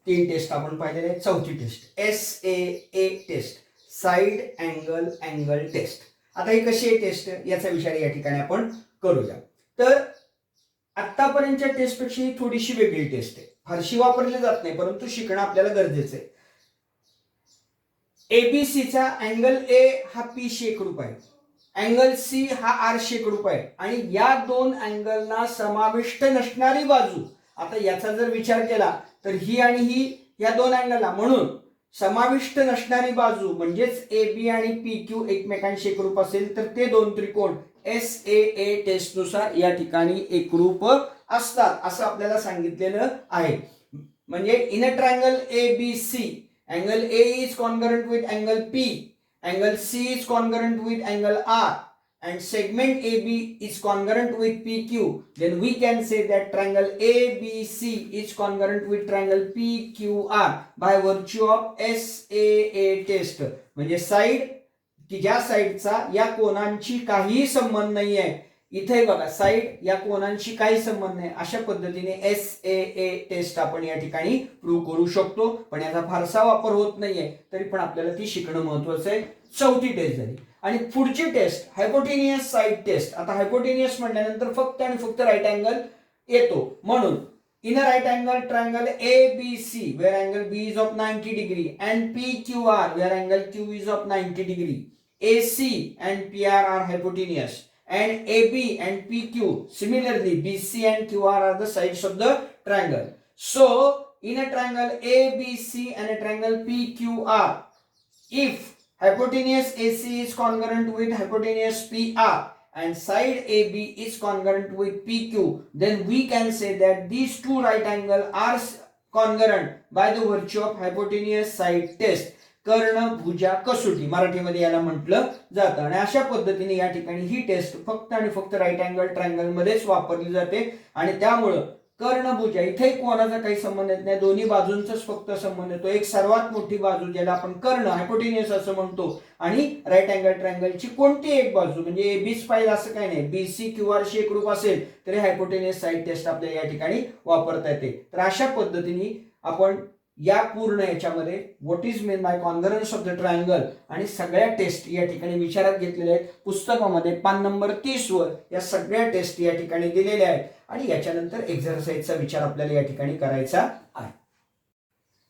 तीन टेस्ट आपण पाहिलेले आहेत. चौथी test SAA test, side angle test. आता ही कशी आहे टेस्ट याचा विचार या ठिकाणी आपण करूया. तर आतापर्यंतच्या टेस्टपेक्षा ही थोडीशी वेगळी टेस्ट आहे. फारशी वापरली जात नाही परंतु शिकणं आपल्याला गरजेचं आहे. एबीसीचा अँगल ए हा P शेकरूप आहे, अँगल सी हा R शेकरूप आहे आणि या दोन अँगलना समाविष्ट नसणारी बाजू. आता याचा जर विचार केला तर ही आणि ही या दोन अँगलला, म्हणून समाविष्ट नसणारी बाजू म्हणजेच AB आणि PQ एकमेकांशी एकरूप असेल तर ते दोन त्रिकोण SAA टेस्टनुसार या ठिकाणी एकरूप असतात असं आपल्याला सांगितलेलं आहे. म्हणजे in a triangle ABC angle A is congruent with angle P, angle C is congruent with angle R, and segment AB is congruent with PQ, then we can say that triangle ABC is congruent with triangle PQR by virtue of SAA test. म्हणजे side की ज्या साइडचा या कोनांची काही संबंध नाही आहे, इथे बघा साइड या कोनांशी काही संबंध नाही, अशा पद्धतीने SAA टेस्ट आपण या ठिकाणी प्रूव्ह करू शकतो. पण याचा फारसा वापर होत नाहीये तरी पण आपल्याला ती शिकणं महत्वाचं आहे. चौथी टेस्ट झाली आणि पुढची टेस्ट हायपोटेनियस साइड टेस्ट. आता हायपोटेनियस म्हटल्यानंतर फक्त आणि फक्त राईट अँगल येतो, म्हणून in a right angle triangle ABC where angle B is of 90 degree and PQR where angle Q is of 90 degree, AC and PR are hypotenuse and AB and PQ similarly BC and QR are the sides of the triangle. So in a triangle ABC and a triangle PQR, if hypotenuse AC is congruent with hypotenuse PR and side AB is congruent with PQ, then we can say that these two right angles are congruent by the virtue of hypotenuse side test. कर्ण भुजा कसोटी मराठीमध्ये याला म्हटलं जातं. आणि अशा पद्धतीने या ठिकाणी ही टेस्ट फक्त आणि फक्त राईट अँगल ट्रायंगल मध्येच वापरली जाते आणि त्यामुळं कर्ण भुजा इथे कोणाचा काही संबंध येत नाही, दोन्ही बाजूंचाच फक्त संबंध येतो. एक सर्वात मोठी बाजू ज्याला आपण कर्ण हायपोटेनियस असं म्हणतो आणि राईट अँगल ट्रायंगलची कोणती एक बाजू म्हणजे एबीच पाहिजे असं काही नाही, BC QR शी एकरूप असेल तरी हायपोटेनियस साइड टेस्ट आपल्याला या ठिकाणी वापरता येते. तर अशा पद्धतीने आपण या पूर्ण याच्यामध्ये what is mean by congruence of the triangle आणि सगळ्या टेस्ट या ठिकाणी विचारात घेतलेल्या आहेत. पुस्तकामध्ये पान नंबर 30 वर या सगळ्या टेस्ट या ठिकाणी दिलेल्या आहेत आणि याच्यानंतर एक्झरसाइजचा विचार आपल्याला या ठिकाणी करायचा आहे.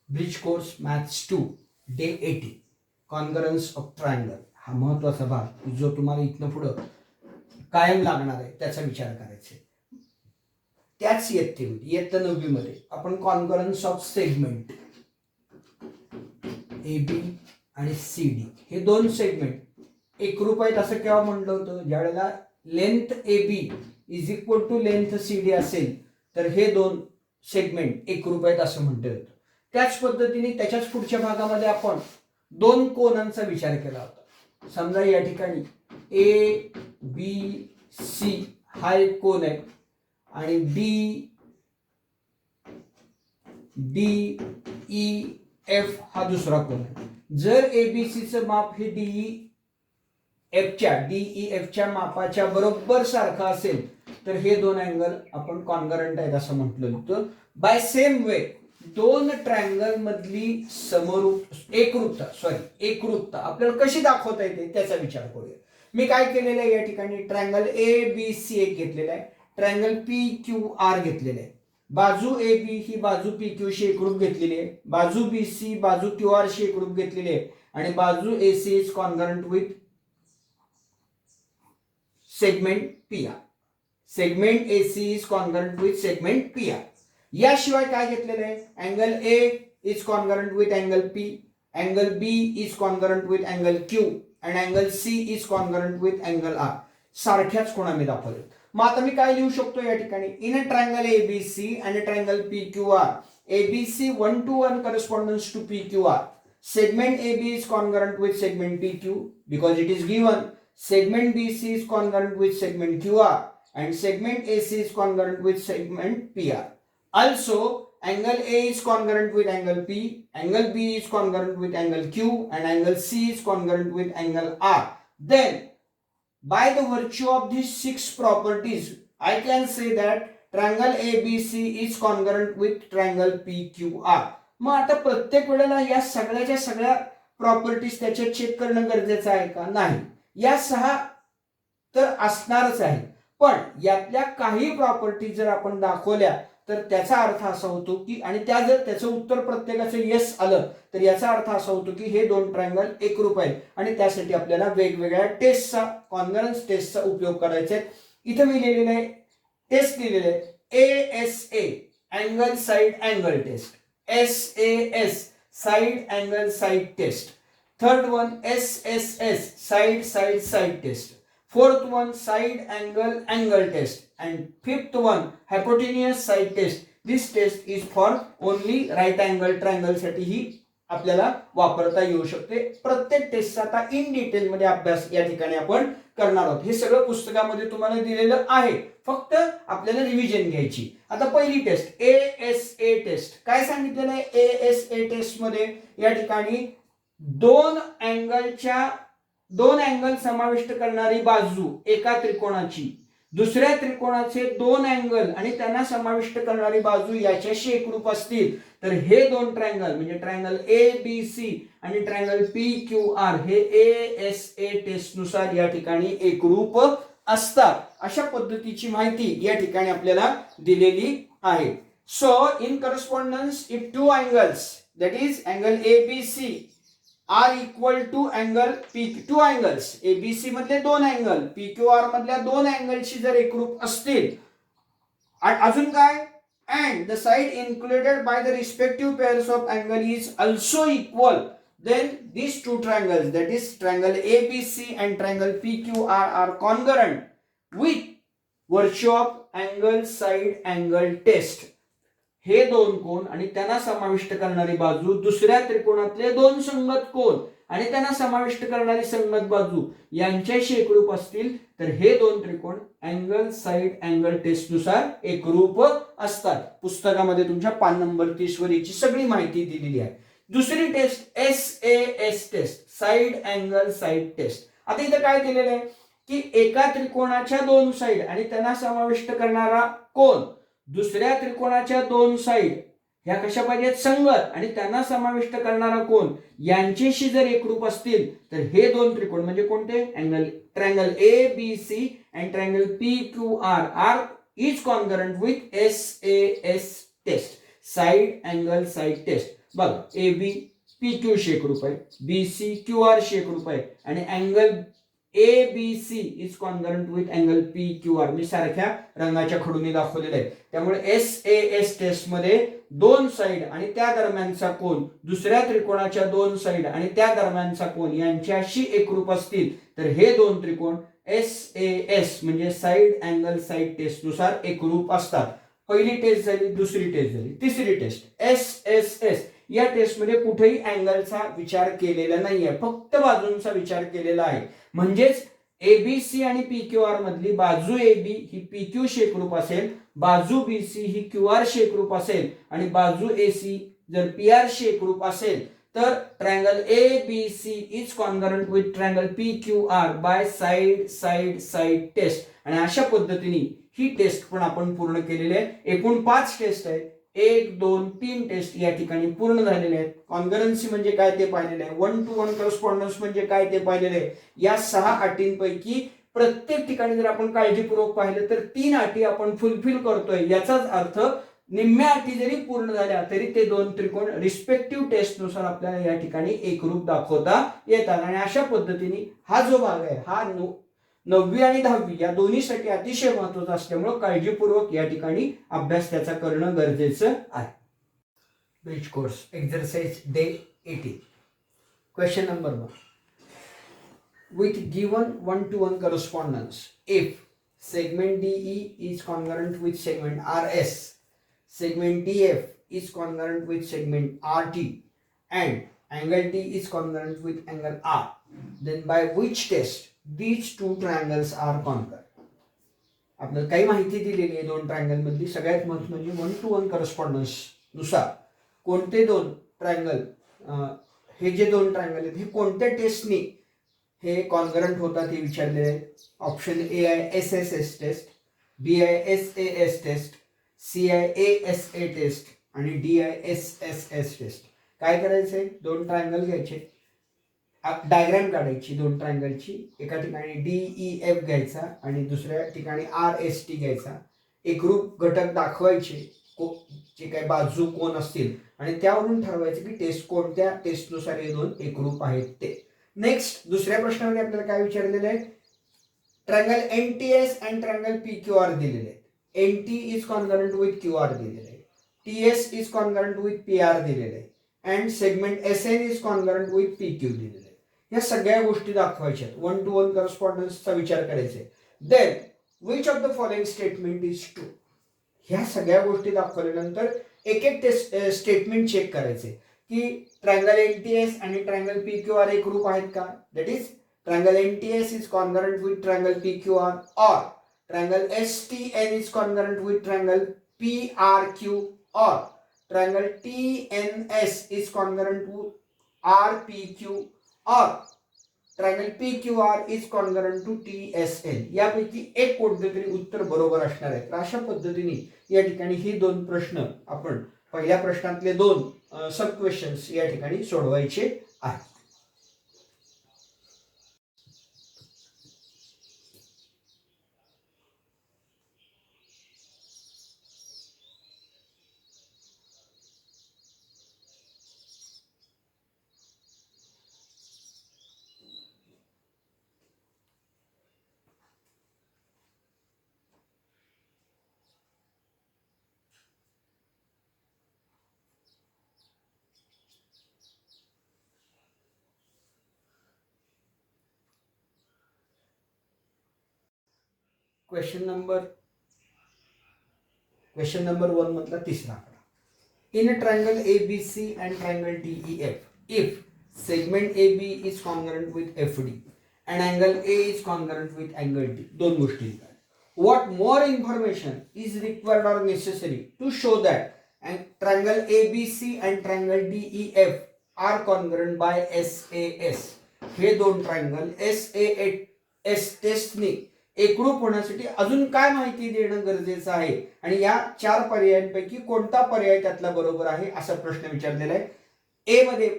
Bridge course maths 2 day 80 congruence of triangle हा महत्वाचा भाग जो तुम्हाला इथनं पुढे कायम लागणार आहे त्याचा विचार करायचा आहे. त्याच इयत्ता 9वी मध्ये आपण कॉन्ग्रुएन्स ऑफ सेगमेंट AB आणि CD हे दोन सेगमेंट एकरूप आहेत असं केव्हा म्हटलं होतं, ज्यावेळेला length AB is equal to length CD असेल तर हे दोन सेगमेंट एकरूप आहेत असं म्हणता येतं. त्याच पद्धतीने त्याच्याच पुढच्या भागामध्ये आपण दोन कोनांचा विचार केला होता. समजा या ठिकाणी ABC हा एक कोन आहे आणि DEF हा दुसरा कोन आहे. जर एबीसीचं माप हे DEFच्या मापाच्या बरोबर सारखं असेल तर हे दोन अँगल आपण कॉन्ग्रुएंट आहेत असं म्हटलं होतं. बाय सेम वे दोन ट्रायंगल मधली एकरूपता आपल्याला कशी दाखवता येते त्याचा विचार करूया. मी काय केलेलं आहे या ठिकाणी ट्रायंगल ABC एक घेतलेला आहे, ट्रायंगल PQR घेतलेले आहे. बाजू AB ही बाजू PQ शी एकरूप घेतलेली आहे, बाजू BC बाजू QR शी एकरूप घेतलेली आहे आणि बाजू AC is congruent with segment PR. Segment AC is congruent with segment PR. याशिवाय काय घेतलेलं आहे, angle A is congruent with angle P, angle B is congruent with angle Q and angle C is congruent with angle R. सारख्याच कोणा मी दाखवले. मग आता मी काय लिहू शकतो या ठिकाणी, in a triangle ABC and a triangle PQR, ABC 1:1 corresponds to PQR. Segment AB is congruent with segment PQ because it is given. Segment BC is congruent with segment QR and segment AC is congruent with segment PR. Also, angle A is congruent with angle P, angle B is congruent with angle Q and angle C is congruent with angle R. Then by the virtue of these 6 properties, I can say that triangle ABC is congruent with triangle PQR. मग आता प्रत्येक वेळेला या सगळ्याच्या सगळ्या properties त्याच्यात check करणं गरजेचं आहे का? नाही. या 6 तर असणारच आहे, पण यातल्या काही प्रॉपर्टी जर आपण दाखवल्या तर त्याचा अर्थ असा होतो की, आणि त्या जर त्याचं उत्तर प्रत्येकाचं येस आलं तर याचा अर्थ असा होतो की हे दोन ट्रायंगल एकरूप आहेत, आणि त्यासाठी आपल्याला वेगवेगळ्या टेस्टचा, कॉन्व्हर्जन्स टेस्टचा उपयोग करायचा आहे. इथं मी लिहिलेलं आहे, टेस्ट लिहिलेलं आहे ASA angle side angle test, SAS side angle side test, third one SSS side side side test, fourth one side angle test, and fifth one hypotenuse side test. This test is for only right angle triangle साठी ही आपल्याला वापरता येऊ शकते. प्रत्येक टेस्टचा आता in detail मध्ये अभ्यास या ठिकाणी आपण करणार आहोत. हे सगळं पुस्तकामध्ये तुम्हाला दिलेलं आहे, फक्त आपल्याला रिव्हिजन घ्यायची. आता पहिली टेस्ट ASA टेस्ट. काय सांगितलेलं आहे ASA टेस्ट मध्ये? या ठिकाणी दोन अँगल समाविष्ट करणारी बाजू एका त्रिकोणाची, दुसऱ्या त्रिकोणाचे दोन अँगल आणि त्यांना समाविष्ट करणारी बाजू याच्याशी एकरूप असतील तर हे दोन ट्रायंगल म्हणजे ट्रायंगल ABC आणि ट्रायंगल PQR हे ASA टेस्ट नुसार या ठिकाणी एकरूप असतात. अशा पद्धतीची माहिती या ठिकाणी आपल्याला दिलेली आहे. So in correspondence if two angles, that is angle ABC are equal to angle two angles, ABC मधले दोन अँगल PQR मधल्या दोन अँगलशी जर एकरूप असतील, अजून काय, and the side included by the respective pairs of angle is also equal, then these two triangles, that is triangle ABC and triangle PQR are congruent with virtue of angle side angle test. हे दोन कोन आणि त्यांना समाविष्ट करणारी बाजू, दुसऱ्या त्रिकोणातले दोन संगत कोन आणि त्यांना समाविष्ट करणारी संगत बाजू यांच्याशी एकरूप असतील तर हे दोन त्रिकोण अँगल साइड अँगल टेस्ट नुसार एकरूप असतात. पुस्तकामध्ये तुमच्या पान नंबर 30 वर याची सगळी माहिती दिलेली आहे. दुसरी test SAS test, side angle side test. आता इथं काय दिलेलं आहे की एका त्रिकोणाच्या दोन साइड आणि त्यांना समाविष्ट करणारा कोन, दुसऱ्या त्रिकोणाच्या दोन साइड ह्या कशा पाहिजेत? संगत, आणि त्यांना समाविष्ट करणारा कोन यांच्याशी जर एकरूप असतील तर हे दोन त्रिकोण म्हणजे कोणते? Triangle ABC and triangle PQR are is congruent with SAS test, side angle side test. बघा, AB PQ शी एकरूप आहे, BC QR शी एकरूप आहे आणि angle ABC is congruent with angle PQR. मी सारख्या रंगाच्या खडूने दाखवलेलं आहे. त्यामुळे SAS टेस्ट मध्ये दोन साइड आणि त्या दरम्यानचा कोन, दुसऱ्या त्रिकोणाच्या दोन साइड आणि त्या दरम्यानचा कोन यांच्याशी एकरूप असतील तर हे दोन त्रिकोण SAS म्हणजे साइड अँगल साइड टेस्ट नुसार एकरूप असतात. पहिली टेस्ट झाली, दुसरी टेस्ट झाली, तिसरी टेस्ट SSS. या टेस्ट मध्ये कुठेही अँगलचा विचार केलेला नाहीये, फक्त बाजूंचा विचार केलेला आहे. म्हणजेच ABC आणि PQR मधली बाजू AB ही PQ शी एकरूप असेल, बाजू BC ही QR शी एकरूप असेल आणि बाजू AC जर PR शी एकरूप असेल तर triangle ABC is congruent with triangle PQR by side side side test. आणि अशा पद्धतीने ही टेस्ट पण आपण पूर्ण केलेली आहे. एकूण 5 टेस्ट आहेत. 1, 2, 3 टेस्ट या ठिकाणी पूर्ण झालेले आहेत. कॉन्ग्रुएन्सी म्हणजे काय ते पाहिलेलं आहे, 1 to 1 करस्पॉन्डन्स म्हणजे काय ते पाहिलेलं आहे. या 6 अटींपैकी प्रत्येक ठिकाणी जर आपण काळजीपूर्वक पाहिलं तर 3 अटी आपण फुलफिल करतोय. याचाच अर्थ निम्म्या अटी जरी पूर्ण झाल्या तरी ते दोन त्रिकोण रिस्पेक्टिव्ह टेस्ट नुसार आपल्याला या ठिकाणी एकरूप दाखवता येतात. आणि अशा पद्धतीने हा जो भाग आहे हा 9वी आणि 10वी या दोन्हीसाठी अतिशय महत्त्वाचा असल्यामुळे काळजीपूर्वक या ठिकाणी अभ्यास त्याचा करणं गरजेचं आहे. Bridge course exercise day 18. Question number 1. With given 1 to 1 correspondence, if segment DE is congruent with segment RS, segment DF is congruent with segment RT, and angle D is congruent with angle R, then by which test these two triangles are congruent? आपल्याला काही माहिती दिलेली आहे दोन triangle मधली. सगळ्यात महत्त्वाची म्हणजे 1 to 1 करस्पॉन्डन्स नुसार कोणते दोन ट्रायंगल, हे जे दोन ट्रायंगल आहेत हे कोणत्या टेस्टनी हे कॉन्ग्रुएंट होतात हे विचारलेले आहे. ऑप्शन ए आहे SSS टेस्ट, बी आहे SAS टेस्ट, सी आहे ASA टेस्ट आणि DISSS टेस्ट. काय करायचंय, दोन ट्रायंगल घ्यायचे, डायग्राम काढायची दोन ट्रायंगलची, एका ठिकाणी DEF घ्यायचा आणि दुसऱ्या ठिकाणी RST घ्यायचा, एकरूप घटक दाखवायचे, जे काही बाजू कोण असतील आणि त्यावरून ठरवायचं की टेस्ट कोणत्या टेस्टनुसार हे दोन एकरूप आहेत ते. नेक्स्ट दुसऱ्या प्रश्नामध्ये आपल्याला काय विचारलेलं आहे, triangle NTS and triangle PQR दिलेले आहेत. NT is congruent with QR दिलेले आहे, TS is congruent with PR दिलेले आहे and segment SN is congruent with PQ दिलेले आहे. या सगळ्या गोष्टी दाखवायच्या, 1-to-1 करस्पॉन्डन्सचा विचार करायचा. Then which of the following statement is true. ह्या सगळ्या गोष्टी दाखवल्यानंतर एक एक स्टेटमेंट चेक करायचे की ट्रायंगल NTS आणि ट्रायंगल PQR एकरूप आहेत का. That is triangle NTS is congruent with triangle PQR or triangle STN is congruent with triangle PRQ or triangle TNS is congruent with RPQ or triangle PQR is congruent to TSN. यापैकी एक कोणते तरी उत्तर बरोबर असणार आहे. तर अशा पद्धतीने या ठिकाणी ही दोन प्रश्न आपण पहिल्या प्रश्नातले दोन सब क्वेश्चन्स या ठिकाणी सोडवायचे आहेत. क्वेश्चन नंबर 1 मधला तिसरा आकडा. In a triangle ABC and triangle DEF, if segment AB is congruent with FD and angle A is congruent with angle D. दोन गोष्टी. What more information is required or necessary to show that triangle ABC and triangle DEF are congruent by SAS. हे दोन triangle SAS टेस्टने एकरूप होण्यासाठी अजून काय माहिती देणं गरजेचं आहे आणि या चार पर्यायांपैकी कोणता पर्याय त्यातला बरोबर आहे असा प्रश्न विचारलेला आहे. ए मध्ये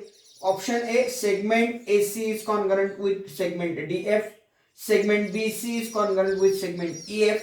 option A, segment AC is congruent with segment DF, segment BC is congruent with segment EF.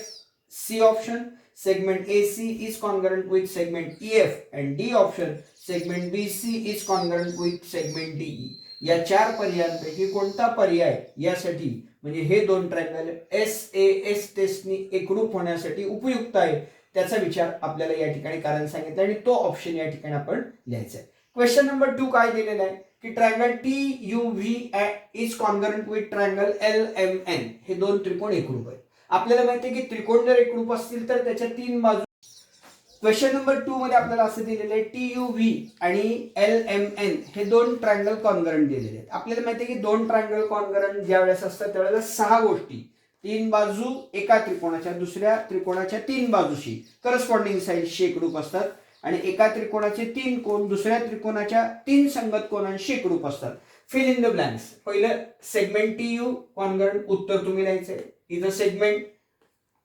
C option, segment AC is congruent with segment EF and D option, segment BC is congruent with segment DE. या चार पर्यायांपैकी कोणता पर्याय यासाठी म्हणजे हे दोन triangle SAS टेस्टनी एकरूप होण्यासाठी उपयुक्त आहे त्याचा विचार आपल्याला या ठिकाणी कारण सांगितलं आणि तो ऑप्शन या ठिकाणी आपण लिहायचा आहे. क्वेश्चन नंबर 2 काय दिलेला आहे की triangle TUV is congruent with triangle LMN. हे दोन त्रिकोण एकरूप आहेत. आपल्याला माहिती आहे की त्रिकोण जर एकरूप असतील तर त्याच्या तीन बाजू. क्वेश्चन नंबर 2 मध्ये आपल्याला असं दिलेलं आहे TUV आणि LMN हे दोन ट्रायंगल कॉन्ग्रुएंट दिलेले आहेत. आपल्याला माहिती आहे की दोन ट्रायंगल कॉन्ग्रुएंट ज्या वेळेस असतात त्यावेळेला सहा गोष्टी, तीन बाजू एका त्रिकोणाच्या दुसऱ्या त्रिकोणाच्या तीन बाजूशी करस्पॉन्डिंग साईडशी एकरूप असतात आणि एका त्रिकोणाचे तीन कोण दुसऱ्या त्रिकोणाच्या तीन संगत कोणांशी एकरूप असतात. Fill in the blanks. पहिलं सेगमेंट TU कॉन्ग्रुएंट, उत्तर तुम्ही लिहायचंय. इथं सेगमेंट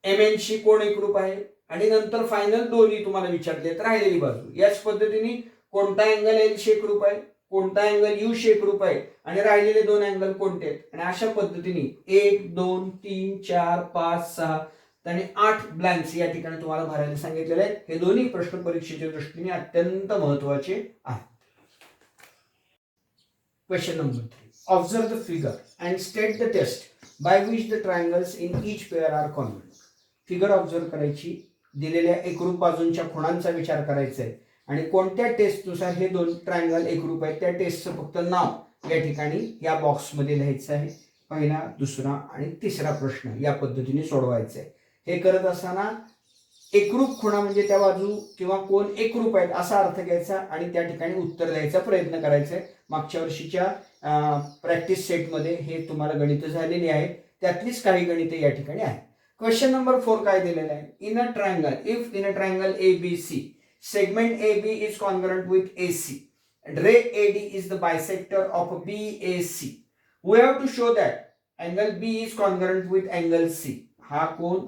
MN शी कोण एकरूप आहे आणि नंतर फायनल दोन्ही तुम्हाला विचारले राहिलेली बाजू. याच पद्धतीने कोणता अँगल L शी एकरूप आहे, कोणता अँगल U शी एकरूप आहे आणि राहिलेले दोन अँगल कोणते आहेत. आणि अशा पद्धतीने 1 2 3 4 5 6 आणि 8 ब्लँक्स या ठिकाणी तुम्हाला भरायला सांगितलेले आहेत. हे दोन्ही प्रश्न परीक्षेच्या दृष्टीने अत्यंत महत्वाचे आहेत. Question number 3, observe the figure and state the test by which the triangles in each pair are congruent. Figure observe करायची, दिलेल्या एकरूप बाजूंच्या खुणांचा विचार करायचा आहे आणि कोणत्या टेस्टनुसार हे दोन ट्रायंगल एकरूप आहेत त्या टेस्टचं फक्त नाव या ठिकाणी या बॉक्समध्ये लिहायचं आहे. पहिला, दुसरा आणि तिसरा प्रश्न या पद्धतीने सोडवायचा आहे. हे करत असताना एकरूप खुणा म्हणजे त्या बाजू किंवा कोण एकरूप आहेत असा अर्थ घ्यायचा आणि त्या ठिकाणी उत्तर द्यायचा प्रयत्न करायचा आहे. मागच्या वर्षीच्या प्रॅक्टिस सेटमध्ये हे तुम्हाला गणितं झालेली आहेत, त्यातलीच काही गणितं या ठिकाणी आहेत. क्वेश्चन नंबर 4 काय दिलेला आहे, in a triangle, if in a triangle ABC segment AB is congruent with AC and ray AD is the bisector of BAC, we have to show that angle B is congruent with angle C. हा कोण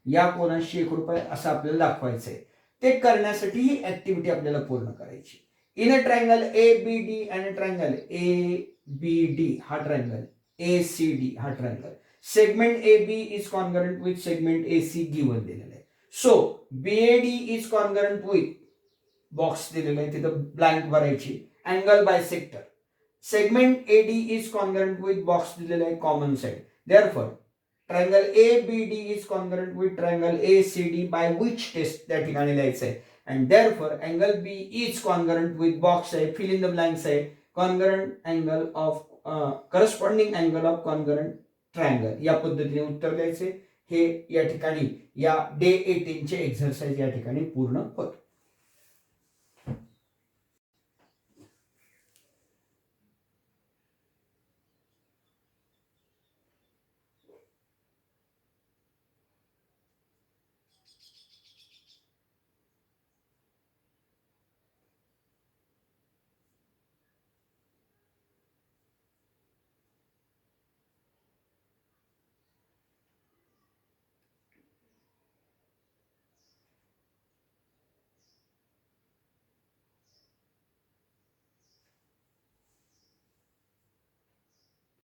या कोणाशी एकरूप आहे असं आपल्याला दाखवायचं आहे. ते करण्यासाठी ही ऍक्टिव्हिटी आपल्याला पूर्ण करायची. In a triangle A B D and triangle A B D हा ट्रायंगल, ए सी डी हा triangle, segment A B is congruent with segment A C given दिलेलं आहे. So B A D is congruent with box दिलेला आहे, तिथं blank भरायची. Angle bisector, segment A D is congruent with box दिलेला आहे common side. Therefore triangle A B D is congruent with triangle A C D by which test त्या ठिकाणी लिहायचं आहे. And therefore angle B is congruent with box आहे, fill in the blanks आहे, congruent angle of corresponding angle of congruent triangle. या पद्धतीने उत्तर द्यायचे. हे या ठिकाणी या डे 18 चे एक्झरसाइज या ठिकाणी पूर्ण होत.